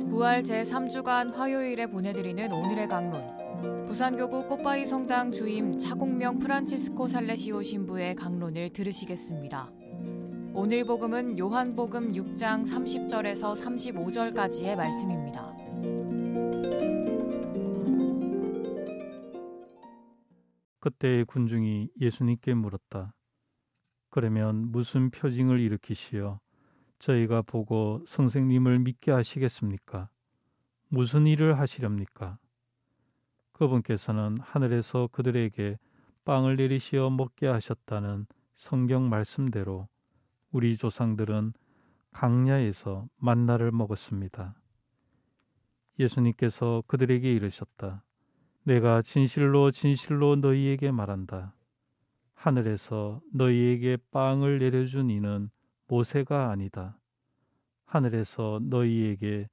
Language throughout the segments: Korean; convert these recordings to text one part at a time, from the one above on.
부활 제3주간 화요일에 보내드리는 오늘의 강론. 부산교구 꽃바위 성당 주임 차공명 프란치스코 살레시오 신부의 강론을 들으시겠습니다. 오늘 복음은 요한복음 6장 30절에서 35절까지의 말씀입니다. 그때 군중이 예수님께 물었다. 그러면 무슨 표징을 일으키시어 저희가 보고 선생님을 믿게 하시겠습니까? 무슨 일을 하시렵니까? 그분께서는 하늘에서 그들에게 빵을 내리시어 먹게 하셨다는 성경 말씀대로 우리 조상들은 강야에서 만나를 먹었습니다. 예수님께서 그들에게 이르셨다. 내가 진실로 진실로 너희에게 말한다. 하늘에서 너희에게 빵을 내려준 이는 모세가 아니다. 하늘에서 너희에게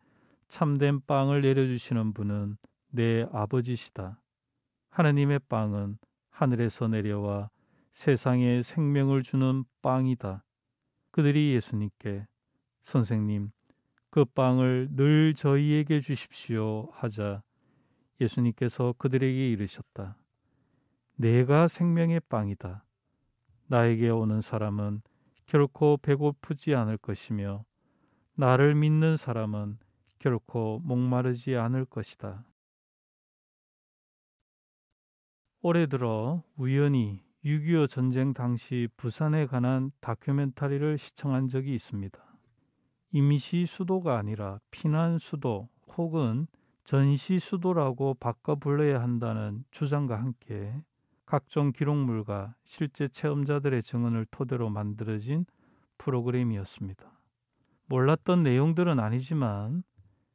참된 빵을 내려주시는 분은 내 아버지시다. 하느님의 빵은 하늘에서 내려와 세상에 생명을 주는 빵이다. 그들이 예수님께 선생님, 그 빵을 늘 저희에게 주십시오 하자 예수님께서 그들에게 이르셨다. 내가 생명의 빵이다. 나에게 오는 사람은 결코 배고프지 않을 것이며 나를 믿는 사람은 결코 목마르지 않을 것이다. 올해 들어 우연히 6.25 전쟁 당시 부산에 관한 다큐멘터리를 시청한 적이 있습니다. 임시 수도가 아니라 피난 수도 혹은 전시 수도라고 바꿔 불러야 한다는 주장과 함께 각종 기록물과 실제 체험자들의 증언을 토대로 만들어진 프로그램이었습니다. 몰랐던 내용들은 아니지만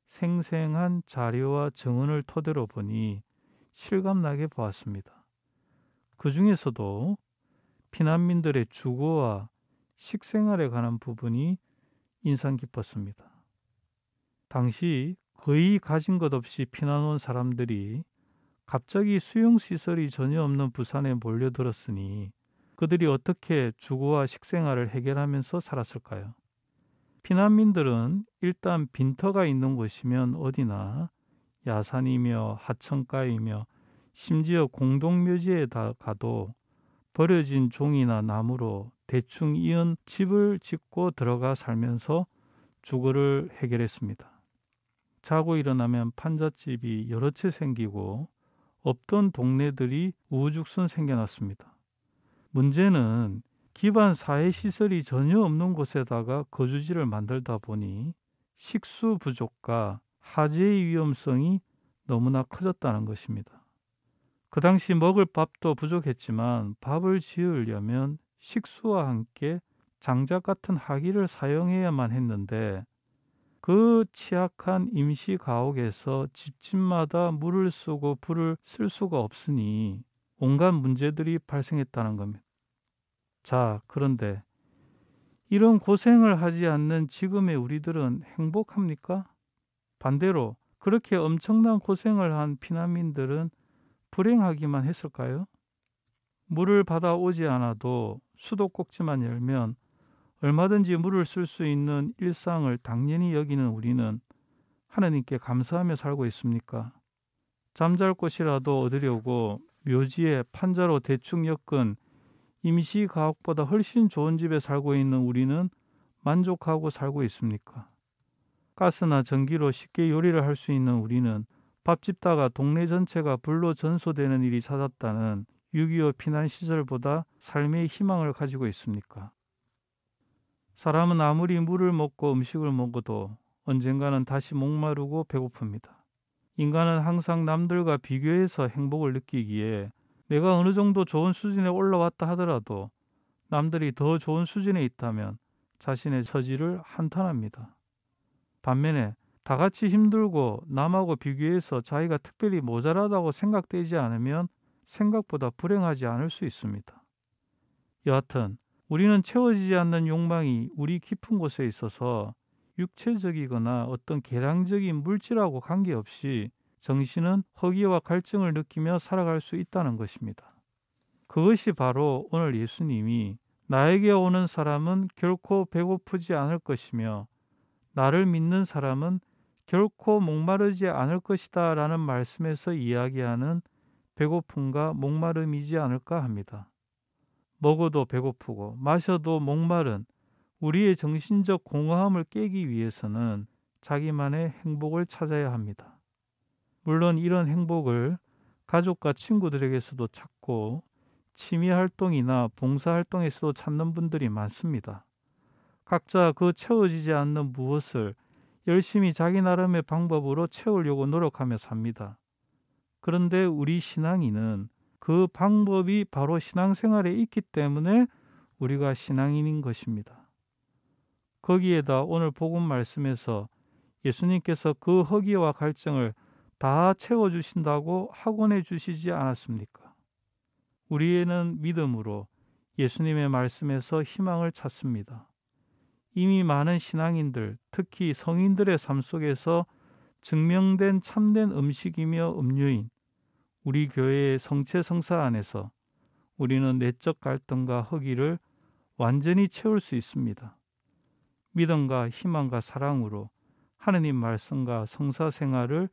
생생한 자료와 증언을 토대로 보니 실감나게 보았습니다. 그 중에서도 피난민들의 주거와 식생활에 관한 부분이 인상 깊었습니다. 당시 거의 가진 것 없이 피난 온 사람들이 갑자기 수용시설이 전혀 없는 부산에 몰려들었으니 그들이 어떻게 주거와 식생활을 해결하면서 살았을까요? 피난민들은 일단 빈터가 있는 곳이면 어디나 야산이며 하천가이며 심지어 공동묘지에 가도 버려진 종이나 나무로 대충 이은 집을 짓고 들어가 살면서 주거를 해결했습니다. 자고 일어나면 판잣집이 여러 채 생기고 없던 동네들이 우후죽순 생겨났습니다. 문제는 기반 사회시설이 전혀 없는 곳에다가 거주지를 만들다 보니 식수 부족과 화재의 위험성이 너무나 커졌다는 것입니다. 그 당시 먹을 밥도 부족했지만 밥을 지으려면 식수와 함께 장작 같은 화기를 사용해야만 했는데 그 취약한 임시 가옥에서 집집마다 물을 쓰고 불을 쓸 수가 없으니 온갖 문제들이 발생했다는 겁니다. 자, 그런데 이런 고생을 하지 않는 지금의 우리들은 행복합니까? 반대로 그렇게 엄청난 고생을 한 피난민들은 불행하기만 했을까요? 물을 받아오지 않아도 수도꼭지만 열면 얼마든지 물을 쓸 수 있는 일상을 당연히 여기는 우리는 하나님께 감사하며 살고 있습니까? 잠잘 곳이라도 얻으려고 묘지에 판자로 대충 엮은 임시 가옥보다 훨씬 좋은 집에 살고 있는 우리는 만족하고 살고 있습니까? 가스나 전기로 쉽게 요리를 할 수 있는 우리는 밥 짓다가 동네 전체가 불로 전소되는 일이 잦았다는 6.25 피난시설보다 삶의 희망을 가지고 있습니까? 사람은 아무리 물을 먹고 음식을 먹어도 언젠가는 다시 목마르고 배고픕니다. 인간은 항상 남들과 비교해서 행복을 느끼기에 내가 어느 정도 좋은 수준에 올라왔다 하더라도 남들이 더 좋은 수준에 있다면 자신의 처지를 한탄합니다. 반면에 다 같이 힘들고 남하고 비교해서 자기가 특별히 모자라다고 생각되지 않으면 생각보다 불행하지 않을 수 있습니다. 여하튼 우리는 채워지지 않는 욕망이 우리 깊은 곳에 있어서 육체적이거나 어떤 계량적인 물질하고 관계없이 정신은 허기와 갈증을 느끼며 살아갈 수 있다는 것입니다. 그것이 바로 오늘 예수님이 나에게 오는 사람은 결코 배고프지 않을 것이며 나를 믿는 사람은 결코 목마르지 않을 것이다 라는 말씀에서 이야기하는 배고픔과 목마름이지 않을까 합니다. 먹어도 배고프고 마셔도 목마른 우리의 정신적 공허함을 깨기 위해서는 자기만의 행복을 찾아야 합니다. 물론 이런 행복을 가족과 친구들에게서도 찾고 취미활동이나 봉사활동에서도 찾는 분들이 많습니다. 각자 그 채워지지 않는 무엇을 열심히 자기 나름의 방법으로 채우려고 노력하며 삽니다. 그런데 우리 신앙인은 그 방법이 바로 신앙생활에 있기 때문에 우리가 신앙인인 것입니다. 거기에다 오늘 복음 말씀에서 예수님께서 그 허기와 갈증을 다 채워주신다고 학원해 주시지 않았습니까? 우리는 믿음으로 예수님의 말씀에서 희망을 찾습니다. 이미 많은 신앙인들, 특히 성인들의 삶 속에서 증명된 참된 음식이며 음료인 우리 교회의 성체 성사 안에서 우리는 내적 갈등과 허기를 완전히 채울 수 있습니다. 믿음과 희망과 사랑으로 하느님 말씀과 성사 생활을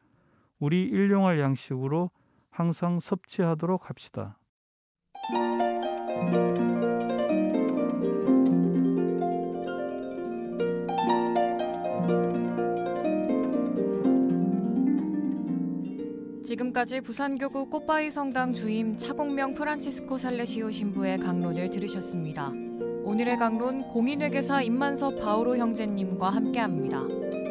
우리 일용할 양식으로 항상 섭취하도록 합시다. 지금까지 부산교구 꽃바위 성당 주임 차공명 프란치스코 살레시오 신부의 강론을 들으셨습니다. 오늘의 강론 공인회계사 임만섭 바오로 형제님과 함께합니다.